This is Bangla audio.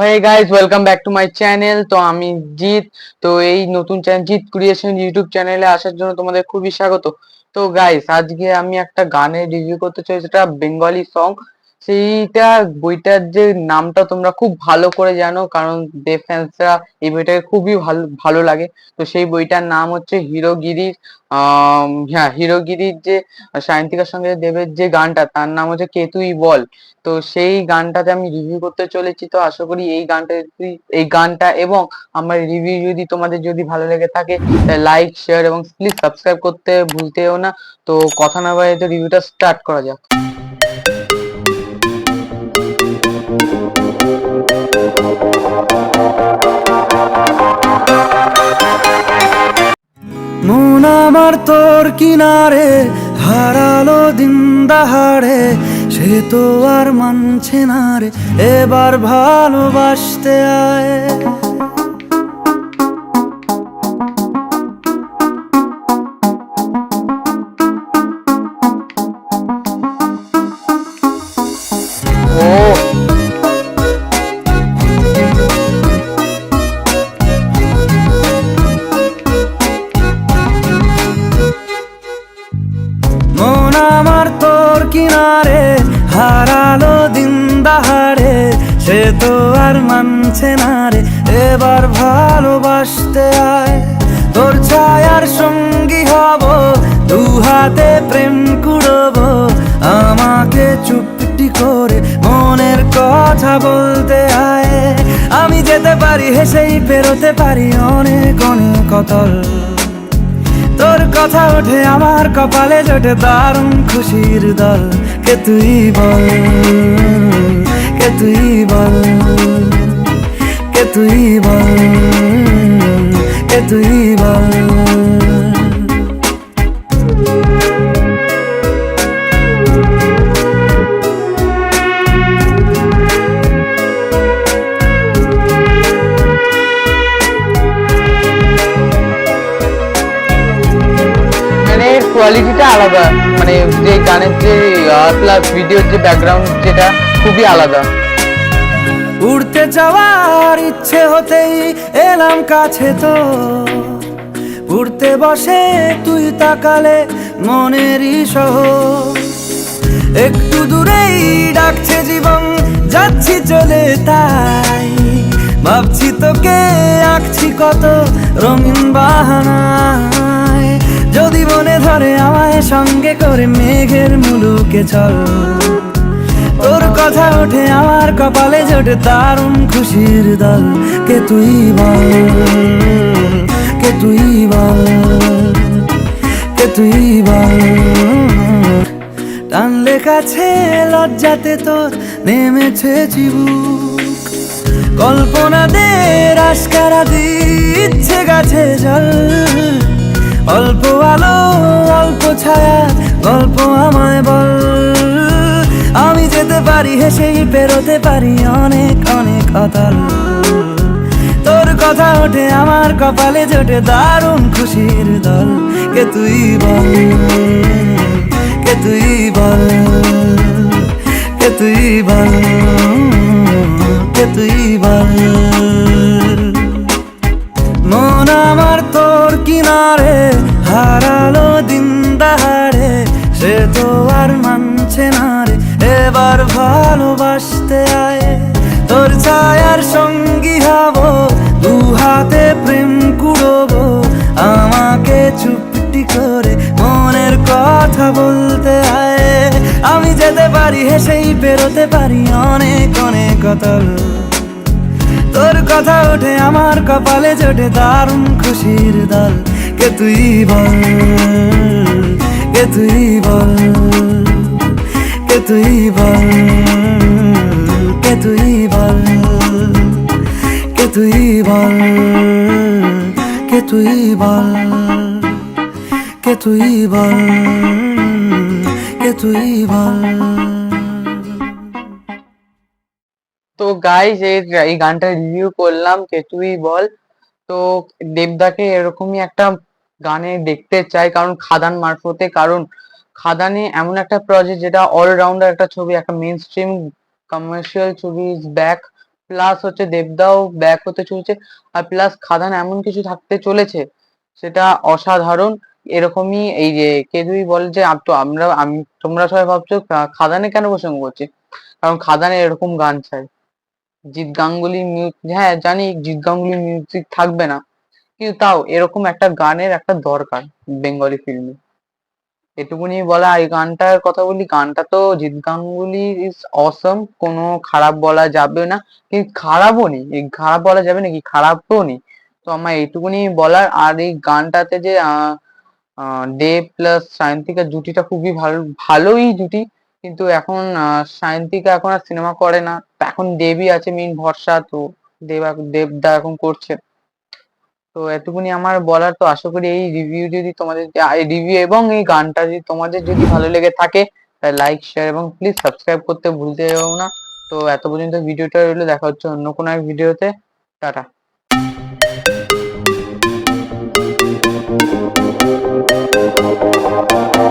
Hey guys, welcome back to my channel. তো আমি জিৎ। তো এই নতুন চ্যানেল জিৎ ক্রিয়েশন ইউটিউব চ্যানেলে আসার জন্য তোমাদের খুবই স্বাগত। তো গাইস, আজকে আমি একটা গানের রিভিউ করতে চাই, যেটা বেঙ্গলি সং। সেইটা বইটার যে নামটা তোমরা খুব ভালো করে জানো, কারণ দেব ফ্যান্সরা এই বইটাকে খুবই ভালো ভালো লাগে। তো সেই বইটার নাম হচ্ছে হিরোগিরির। হ্যাঁ, হিরোগিরির যে সায়ন্তিকার সঙ্গে দেবের যে গানটা, তার নাম হচ্ছে কে তুই বল। তো সেই গানটাতে আমি রিভিউ করতে চলেছি। তো আশা করি এই গানটা এবং আমার রিভিউ যদি তোমাদের যদি ভালো লেগে থাকে, লাইক শেয়ার এবং প্লিজ সাবস্ক্রাইব করতে ভুলতেও না। তো কথা না বাড়িয়ে তো রিভিউটা স্টার্ট করা যাক। মন আমার তোর কিনারে হারালো দিন দাহাড়ে, সে তো আর মানছে না রে, এবার ভালোবাসতে আয়। ও মন আমার তোর কিনারে হারালো দিন দাহাড়ে, সে তো আর মানছে না রে, এবার ভালোবাসতে আয়। তোর ছায়ার সঙ্গী হব, দু হাতে প্রেম কুড়বো, আমাকে চুপটি করে মনের কথা বলতে আয়। আমি যেতে পারি হেসেই পেরোতে পারি অনেক অনেক অতল, তোর কথা ওঠে আমার কপালে জোটে দারুণ খুশির দল। কে তুই বল, কে তুই বল, কে তুই বল, কে তুই বল। মানে এর কোয়ালিটিটা আলাদা, মানে যে গানের যে প্লাস ভিডিওর যে ব্যাকগ্রাউন্ড, যেটা খুবই আলাদা। উড়তে যাওয়ার ইচ্ছে হতেই এলাম কাছে তো, উড়তে বসে তুই তাকালে মনেরই শহর। একটু দূরেই ডাকছে জীবন, যাচ্ছি চলে তাই ভাবছি তোকে আঁকছি কত রঙিন বাহানায়। যদি মনে ধরে আমায় সঙ্গে করে মেঘের মুলুকে চল, তোর কথা ওঠে আমার কপালে জোটে দারুণ খুশির দল। কে তুই বল, কে তুই বল, কে তুই বল। টানলে কাছে লজ্জাতে তোর নেমেছে চিবুক, কল্পনাদের আশকারা দিচ্ছে গাছে জল। অল্প আলো অল্প ছায়া গল্প আমায় বল, আমি যেতে পারি হেসেই পেরোতে পারি অনেক অনেক অতল। তোর কথা ওঠে আমার কপালে জোটে দারুণ খুশির দল। কে তুই বল, কে তুই বল, কে তুই বল, কে তুই বল। মন আমার তোর কিনারে হারালো দিন দাহাড়ে, সে তো আর মানছে না রে, এবার ভালোবাসতে আয়। তোর ছায়ার সঙ্গী হব, দু হাতে প্রেম কুড়বো, আমাকে চুপটি করে মনের কথা বলতে আয়। আমি যেতে পারি হেসেই পেরোতে পারি অনেক অনেক অতল, তোর কথা ওঠে আমার কপালে জোটে দারুণ খুশির দল। কে তুই বল, কে তুই বল, কে তুই বল, কে তুই বল, কে তুই বল, কে তুই বল, কে তুই বল, কে তুই বল। তো গাইজ, এই গানটা রিভিউ করলাম, কে তুই বল। তো দেবদাকে এরকমই একটা গানে দেখতে চাই, কারণ খাদান মারফতে, কারণ খাদানে এমন একটা প্রজেক্ট যেটা অলরাউন্ডার একটা ছবি, একটা মেইন স্ট্রিম কমার্শিয়াল ছবি ইজ ব্যাক। প্লাস হচ্ছে দেবদাও ব্যাক হতে চলছে, আর প্লাস খাদান এমন কিছু থাকতে চলেছে সেটা অসাধারণ। এরকমই এই যে কেদুই বলে যে তো আমি তোমরা সবাই ভাবছো খাদানে কেন প্রসঙ্গ করছি, কারণ খাদানে এরকম গান চাই। জিৎ গাঙ্গুলি হ্যাঁ জানি জিৎ গাঙ্গুলি মিউজিক থাকবে না, কিন্তু তাও এরকম একটা গানের একটা দরকার বেঙ্গলি ফিল্মে, এটুকুনি বলা। এই গানটার কথা বলি, গানটা তো জিৎ গাঙ্গুলি ইজ অসম, কোনো খারাপ বলা যাবে না, কিন্তু খারাপও নেই, এই খারাপ বলা যাবে নাকি, খারাপও নেই। তো আমার এইটুকুনি বলার। আর এই গানটাতে যে দেব প্লাস সায়ন্তিকার জুটিটা খুবই ভালো, ভালোই জুটি। কিন্তু এখন সায়ন্তিকা এখন আর সিনেমা করে না, তো এখন দেবই আছে মেইন ভরসা। তো দেবদা এখন করছে। তো এটুকুনি আমার বলার। তো আশা করি এই রিভিউ যদি তোমাদের, রিভিউ এবং এই গানটা যদি তোমাদের যদি ভালো লেগে থাকে, তাহলে লাইক শেয়ার এবং প্লিজ সাবস্ক্রাইব করতে ভুলতে যেও না। তো এত পর্যন্ত ভিডিওটা রইলো, দেখা হচ্ছে অন্য কোনো এক ভিডিওতে। টাটা।